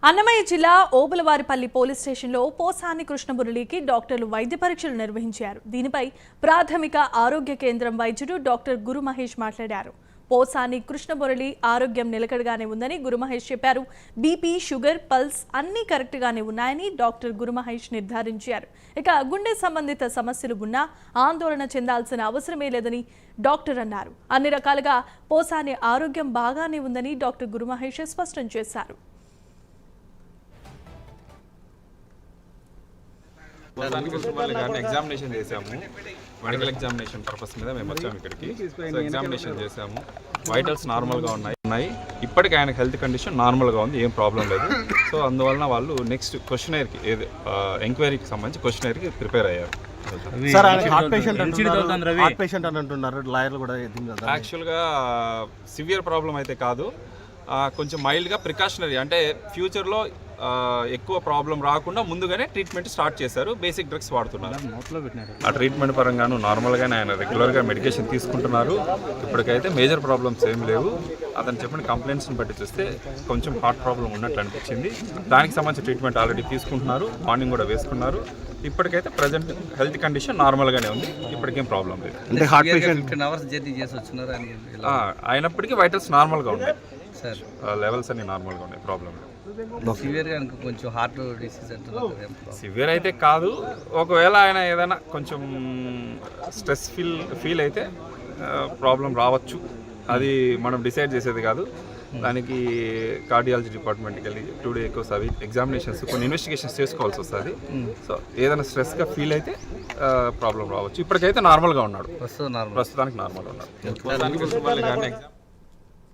అన్నమయ్య జిల్లా ఓబులవారిపల్లి పోలీస్ స్టేషన్లో పోసాని కృష్ణమురళికి డాక్టర్లు వైద్య పరీక్షలు నిర్వహించారు. దీనిపై ప్రాథమిక ఆరోగ్య కేంద్రం వైద్యుడు డాక్టర్ గురు మహేష్ మాట్లాడారు. పోసాని కృష్ణమురళి ఆరోగ్యం నిలకడగానే ఉందని గురు మహేష్ చెప్పారు. బీపీ, షుగర్, పల్స్ అన్నీ కరెక్ట్గానే ఉన్నాయని డాక్టర్ గురు మహేష్ నిర్ధారించారు. ఇక గుండె సంబంధిత సమస్యలు ఉన్నా ఆందోళన చెందాల్సిన అవసరమే లేదని డాక్టర్ అన్నారు. అన్ని రకాలుగా పోసాని ఆరోగ్యం బాగానే ఉందని డాక్టర్ గురు మహేష్ స్పష్టం చేశారు. ఎగ్జామినేషన్ చేసాము. మెడికల్ ఎగ్జామినేషన్ పర్పస్ మీద మేము వచ్చాము ఇక్కడికి. సో ఎగ్జామినేషన్ చేసాము. వైటల్స్ నార్మల్గా ఉన్నాయి. ఇప్పటికీ ఆయన హెల్త్ కండిషన్ నార్మల్గా ఉంది, ఏం ప్రాబ్లం లేదు. సో అందువలన వాళ్ళు నెక్స్ట్ క్వశ్చనర్కి ఎంక్వైరీకి సంబంధించి క్వశ్చనర్కి ప్రిపేర్ అయ్యారు. యాక్చువల్గా సివియర్ ప్రాబ్లం అయితే కాదు, కొంచెం మైల్డ్గా ప్రికాషనరీ, అంటే ఫ్యూచర్లో ఎక్కువ ప్రాబ్లం రాకుండా ముందుగానే ట్రీట్మెంట్ స్టార్ట్ చేశారు. బేసిక్ డ్రగ్స్ వాడుతున్నారు. ఆ ట్రీట్మెంట్ పరంగాను నార్మల్గానే ఆయన రెగ్యులర్గా మెడికేషన్ తీసుకుంటున్నారు. ఇప్పటికైతే మేజర్ ప్రాబ్లమ్స్ ఏం లేవు. అతను చెప్పిన కంప్లైంట్స్ని బట్టి చూస్తే కొంచెం హార్ట్ ప్రాబ్లం ఉన్నట్లు అనిపించింది. దానికి సంబంధించిన ట్రీట్మెంట్ ఆల్రెడీ తీసుకుంటున్నారు, మార్నింగ్ కూడా వేసుకున్నారు. ఇప్పటికైతే ప్రజెంట్ హెల్త్ కండిషన్ నార్మల్గానే ఉంది, ఇప్పటికేం ప్రాబ్లం లేదు. అంటే హార్ట్ పేషెంట్ 15 hours జర్నీ చేసి వచ్చినారు అయినప్పటికీ వైటల్స్ నార్మల్గా ఉన్నాయి సార్, లెవెల్స్ అన్ని నార్మల్గా ఉన్నాయి, ప్రాబ్లం లేదు. సివియర్గా కొంచెం హార్ట్ డిసీజ్ అంటున్నారు. సివియర్ అయితే కాదు, ఒకవేళ ఆయన ఏదైనా కొంచెం స్ట్రెస్ ఫీల్ అయితే ప్రాబ్లం రావచ్చు. అది మనం డిసైడ్ చేసేది కాదు. దానికి కార్డియాలజీ డిపార్ట్మెంట్కి వెళ్ళి 2 days అవి ఎగ్జామినేషన్స్, కొన్ని ఇన్వెస్టిగేషన్స్ చేసుకోవాల్సి వస్తుంది. సో ఏదైనా స్ట్రెస్గా ఫీల్ అయితే ప్రాబ్లం రావచ్చు. ఇప్పటికైతే నార్మల్గా ఉన్నాడు, ప్రస్తుతానికి నార్మల్గా ఉన్నాడు.